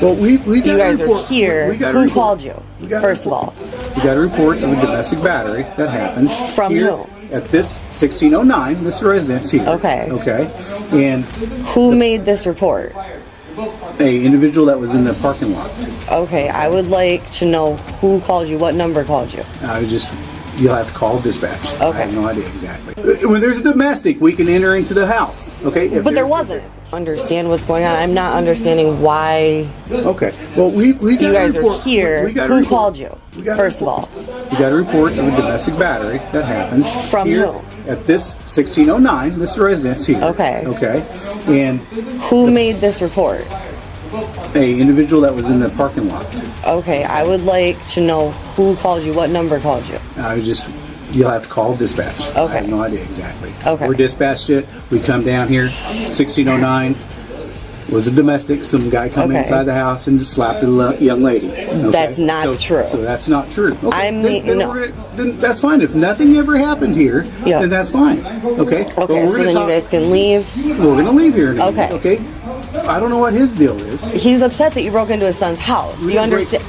Well, we got you guys a report. are here. Who called you? First of all, we got a report of a domestic battery that happened from here who? At this 1609, this residence here. Okay. Okay. And who made this report? A individual that was in the parking lot. Okay, I would like to know who called you. What number called you? You'll have to call dispatch. Okay. I have no idea exactly. When there's a domestic, we can enter into the house. Okay. But there wasn't. Understand what's going on? I'm not understanding why. Okay. Well, we got you guys a report. are here. Who called you? First of all, we got a report of a domestic battery that happened from here who? At this 1609, this residence here. Okay. Okay. And who made this report? A individual that was in the parking lot. Okay, I would like to know who called you. What number called you? You'll have to call dispatch. Okay. I have no idea exactly. Okay. We're dispatched it. We come down here. 1609 was a domestic. Some guy come inside the house and just slapped a young lady. Okay? That's not true. So that's not true. Okay. No. Then that's fine. If nothing ever happened here, then that's fine. Okay. Okay. So then you guys can leave. We're going to leave here now. Okay. Okay. I don't know what his deal is. He's upset that you broke into his son's house. Do you understand?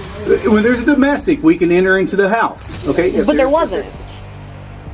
When there's a domestic, we can enter into the house. Okay. But there wasn't.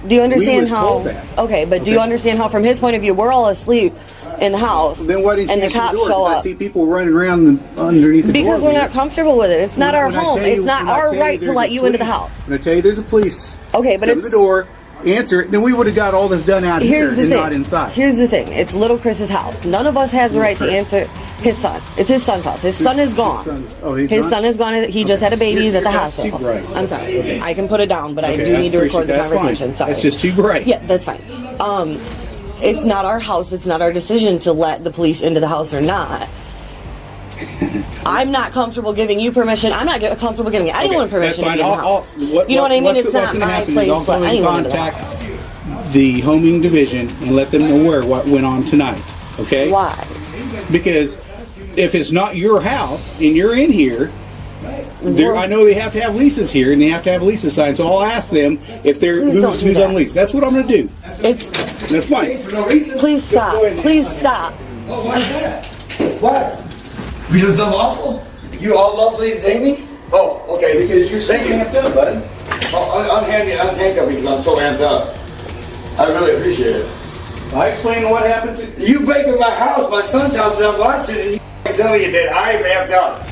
Do you understand how? Told that. Okay, but do you understand how, from his point of view, we're all asleep in the house, then why didn't you and the answer cops the door? show up? I see people running around underneath the door. Because we're not comfortable with it. It's not our home. It's not our right to let you into the house. When I tell you there's a police, okay, but it's the door. Answer it, then we would have got all this done out here and not inside. Here's the thing. It's little Chris's house. None of us has the right to answer his son. It's his son's house. His son is gone. His son is gone. He just had a baby. He's at the hospital. I'm sorry. Okay. I can put it down, but I do need to record the conversation. Sorry. It's just too bright. Yeah, that's fine. It's not our house. It's not our decision to let the police into the house or not. I'm not comfortable giving you permission. I'm not comfortable giving anyone permission to be in the house. You know what I mean? It's not my place to let anyone into the house. The homing division and let them know what went on tonight. Okay? Why? Because if it's not your house and you're in here, I know they have to have leases here and they have to have leases signed. So I'll ask them if they're who's on lease. That's what I'm going to do. That's fine. Please stop. Please stop. Oh, why is that? Why? Because I'm unlawful? You unlawfully detain me? Oh, okay, because you're saying you amped up, bud. Oh, unhandcuff me because I'm so amped up. I really appreciate it. I explained what happened to you. Break in my house, my son's house, and I'm watching, and you tell me that I'm amped up.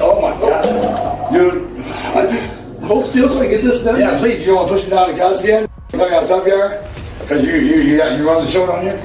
Oh my God. Dude. Hold still so I get this done? Yeah, please, you want to push me down the couch again? Tell me how tough you are? Because you run the show on you?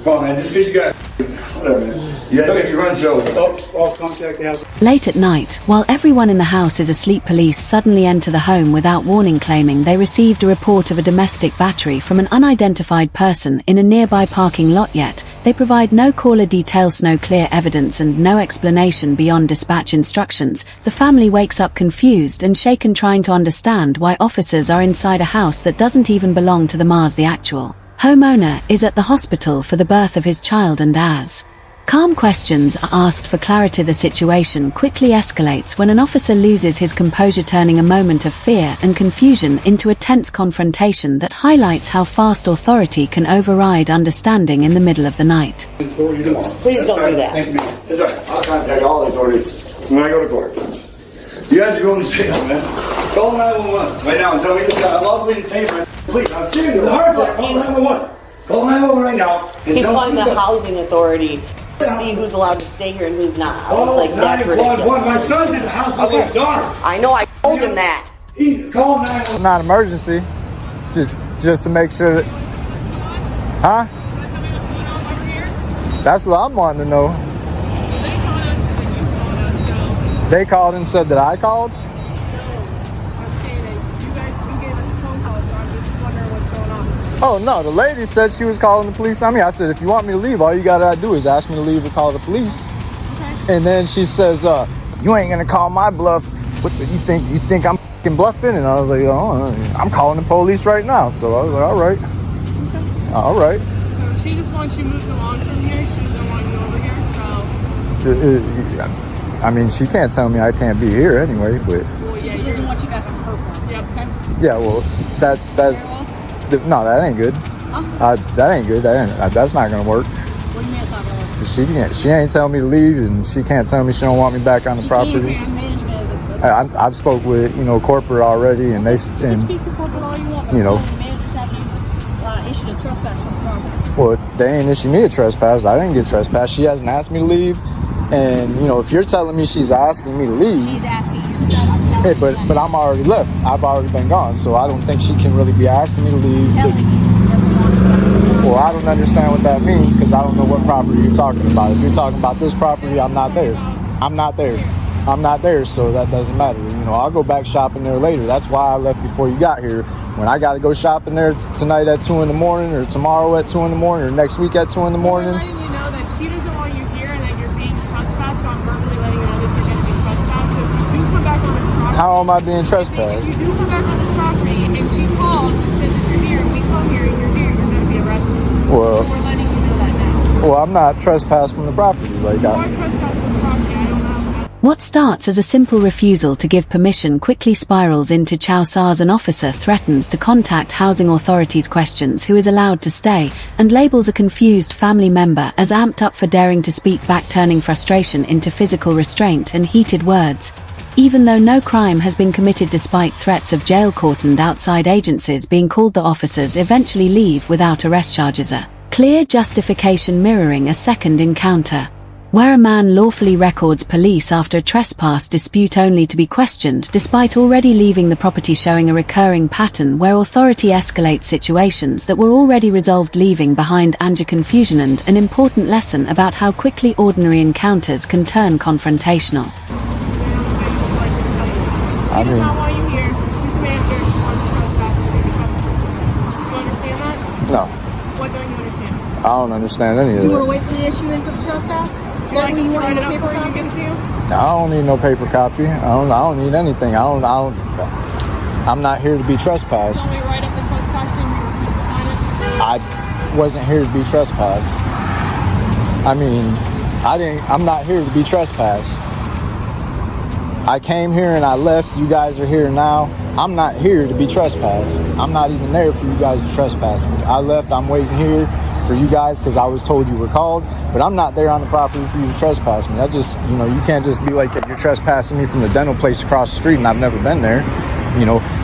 Come on, man, just because you got whatever, man. You guys think you run show. I'll contact the house. Late at night, while everyone in the house is asleep, police suddenly enter the home without warning, claiming they received a report of a domestic battery from an unidentified person in a nearby parking lot. Yet they provide no caller details, no clear evidence, and no explanation beyond dispatch instructions. The family wakes up confused and shaken, trying to understand why officers are inside a house that doesn't even belong to the Mars. The actual homeowner is at the hospital for the birth of his child, and as calm questions are asked for clarity, the situation quickly escalates when an officer loses his composure, turning a moment of fear and confusion into a tense confrontation that highlights how fast authority can override understanding in the middle of the night. Please don't do that. It's all right. I'll contact all these authorities when I go to court. You guys are going to jail, man. Call 911 right now and tell me this guy unlawfully detained, man. Please, I'm serious. It's hard for call 911. Call 911 right now. He's calling the housing authority to see who's allowed to stay here and who's not. Oh, like, that's ridiculous. My son's in the house with his daughter. I know, I told him that. He's calling 911. Not emergency. Just to make sure that... Huh? That's what I'm wanting to know. They called and said that I called? Oh no, the lady said she was calling the police on me. I said, if you want me to leave, all you gotta do is ask me to leave and call the police. Okay. And then she says, you ain't gonna call my bluff. What you think I'm f***ing bluffing? And I was like, oh, I'm calling the police right now. So I was like, all right. Okay. All right. So she just wants you moved along from here. She doesn't want you over here, so. I mean, she can't tell me I can't be here anyway, but. Well, yeah, she doesn't want you back on her property. Yep. Okay. Yeah, well, that's. No, that ain't good. Huh? That ain't good. That's not gonna work. What do you mean it's not gonna work? She ain't telling me to leave, and she can't tell me she don't want me back on the property. I've spoke with corporate already, and they You can speak to corporate all you want, but the managers haven't issued a trespass from the property. Well, they ain't issued me a trespass. I didn't get trespassed. She hasn't asked me to leave, and if you're telling me she's asking me to leave, She's asking you. but I'm already left. I've already been gone, so I don't think she can really be asking me to leave. Well, I don't understand what that means because I don't know what property you're talking about. If you're talking about this property, I'm not there. I'm not there, so that doesn't matter. I'll go back shopping there later. That's why I left before you got here. When I got to go shopping there tonight at 2 in the morning, or tomorrow at 2 in the morning, or next week at 2 in the morning. We're letting you know that she doesn't want you here and that you're being trespassed, so I'm verbally letting you know that you're going to be trespassed. So if you do come back on this property... How am I being trespassed? If you do come back on this property and she calls and says that you're here, and we come here and you're here, you're going to be arrested. Well, so we're letting you know that now. Well, I'm not trespassed from the property. You are trespassed from the property. I don't know. What starts as a simple refusal to give permission quickly spirals into Chow Sars. An officer threatens to contact housing authorities, questions who is allowed to stay, and labels a confused family member as amped up for daring to speak back, turning frustration into physical restraint and heated words. Even though no crime has been committed despite threats of jail, court and outside agencies being called, the officers eventually leave without arrest charges. A clear justification mirroring a second encounter, where a man lawfully records police after a trespass dispute only to be questioned despite already leaving the property, showing a recurring pattern where authority escalates situations that were already resolved, leaving behind anger, confusion, and an important lesson about how quickly ordinary encounters can turn confrontational. She does not want you here. She's a manager. She wants to trespass you. Do you understand that? No. What don't you understand? I don't understand any of You want to that. wait for the issuance of trespass? Is that what you want, a paper copy? I don't need no paper copy. I don't need anything. I'm not here to be trespassed. Only write up the trespass and you refuse to sign it? I wasn't here to be trespassed. I'm not here to be trespassed. I came here and I left. You guys are here now. I'm not here to be trespassed. I'm not even there for you guys to trespass me. I left. I'm waiting here for you guys because I was told you were called, but I'm not there on the property for you to trespass me. You can't just be like, if you're trespassing me from the dental place across the street and I've never been there.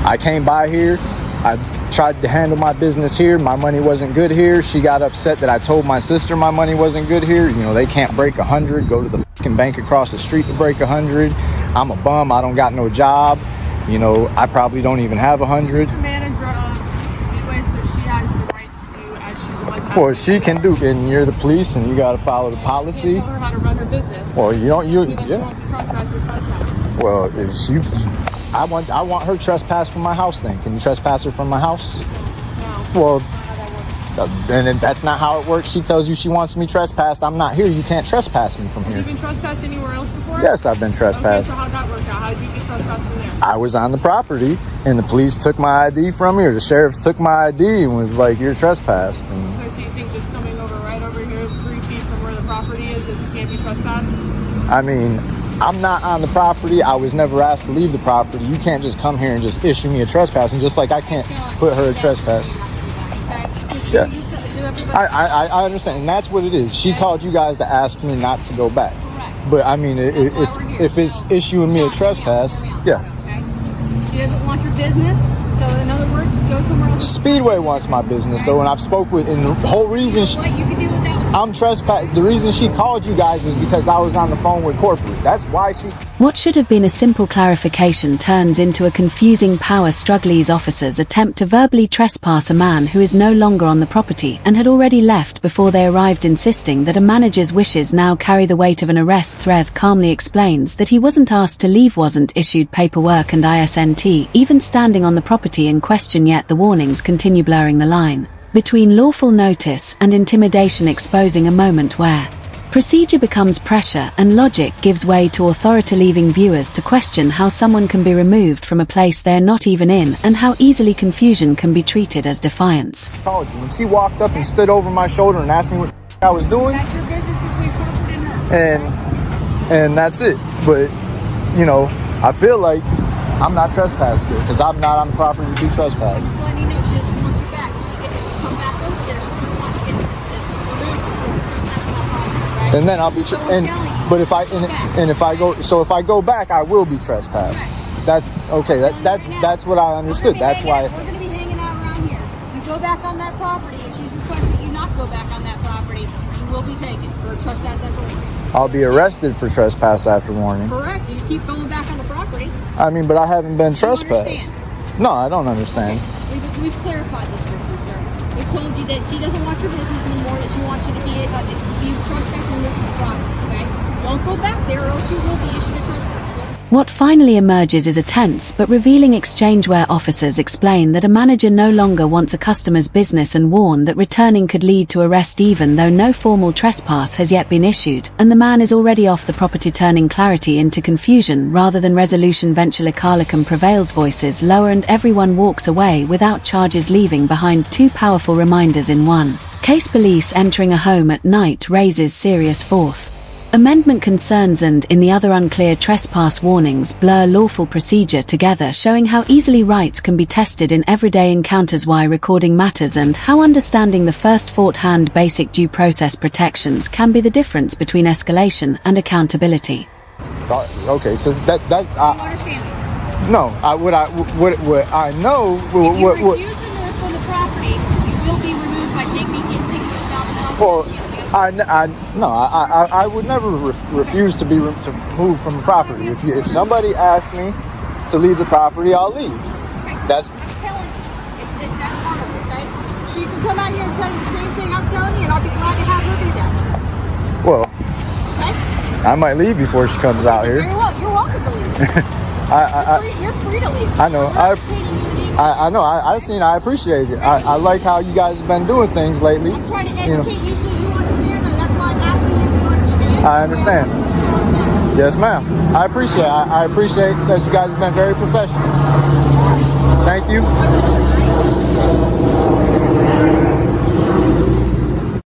I came by here. I tried to handle my business here. My money wasn't good here. She got upset that I told my sister my money wasn't good here. They can't break 100. Go to the fucking bank across the street to break 100. I'm a bum. I don't got no job. I probably don't even have 100. She's the manager of Speedway, so she has the right to do as she wants. Well, she can do, and you're the police, and you got to follow the policy. You can't tell her how to run her business. Well, She wants to trespass, you trespass. Well, I want her trespass from my house. Then can you trespass her from my house? No. Well, That's not how that works. and that's not how it works. She tells you she wants me trespassed. I'm not here. You can't trespass me from Have here. you been trespassed anywhere else before? Yes, I've been Okay, trespassed. so how'd that work out? How did you get trespassed from there? I was on the property, and the police took my ID from me, or the sheriffs took my ID and was like, "You're trespassed." And Okay, so you think just coming right over here 3 feet from where the property is, that you can't be trespassed? I'm not on the property. I was never asked to leave the property. You can't just come here and just issue me a trespass, and just like I can't put her a trespass. Yeah. I understand, and that's what it is. She called you guys to ask me not to go back. But if it's issuing me a trespass, yeah. She doesn't want your business, so in other words, go somewhere else. Speedway wants my business though, and I've spoke with, and the whole reason What you can do with that? I'm trespassed. The reason she called you guys was because I was on the phone with corporate. That's why she. What should have been a simple clarification turns into a confusing power struggle. These officers attempt to verbally trespass a man who is no longer on the property and had already left before they arrived, insisting that a manager's wishes now carry the weight of an arrest. Thread calmly explains that he wasn't asked to leave, wasn't issued paperwork and isn't even standing on the property in question, yet the warnings continue, blurring the line between lawful notice and intimidation, exposing a moment where procedure becomes pressure and logic gives way to authority, leaving viewers to question how someone can be removed from a place they're not even in, and how easily confusion can be treated as defiance. Called you when she walked up and stood over my shoulder and asked me what I was doing, That's your business between corporate and her. and that's it. But I feel like I'm not trespassed here because I'm not on the property to be trespassed. Just letting you know, she doesn't want you back. If you come back over there, she's going to want you to get removed from the trespass from that property, And then I'll be So we're telling you. but if I if I go back, I will be trespassed. That's okay. That's what I understood. That's why. We're going to be hanging out around here. You go back on that property, and she's requesting you not go back on that property. You will be taken for trespass after warning. I'll be arrested for trespass after warning. Correct. You keep going back on the property. I mean, but I haven't been Do you trespassed. understand? No, I don't understand. We've clarified this with you, sir. We've told you that she doesn't want your business anymore, that she wants you to be trespass removed from the property, okay? Don't go back there or else you will be issued a trespass. What finally emerges is a tense but revealing exchange where officers explain that a manager no longer wants a customer's business and warn that returning could lead to arrest even though no formal trespass has yet been issued, and the man is already off the property, turning clarity into confusion rather than resolution. Eventually Carlicum prevails, voices lower, and everyone walks away without charges, leaving behind two powerful reminders in one case. Police entering a home at night raises serious Fourth Amendment concerns, and in the other unclear trespass warnings blur lawful procedure together, showing how easily rights can be tested in everyday encounters, why recording matters, and how understanding the first hand basic due process protections can be the difference between escalation and accountability. Okay, so that You understand me? no, what I know. If you refuse to move from the property, you will be removed by taking $1,000. Well, I would never refuse to move from the property. If somebody asked me to leave the property, I'll leave. That's. I'm telling you, it's that part of it, okay? She can come out here and tell you the same thing I'm telling you, and I'll be glad to have her do that. Well, Okay? I might leave before she comes out here. Very well. You're welcome to leave. You're free to leave. I know. We're not entertaining you anymore. I know. I appreciate it. I like how you guys have been doing things lately. I'm trying to educate you so you understand, and that's why I'm asking you if you understand. I understand. Yes, ma'am. I appreciate that you guys have been very professional. Thank you.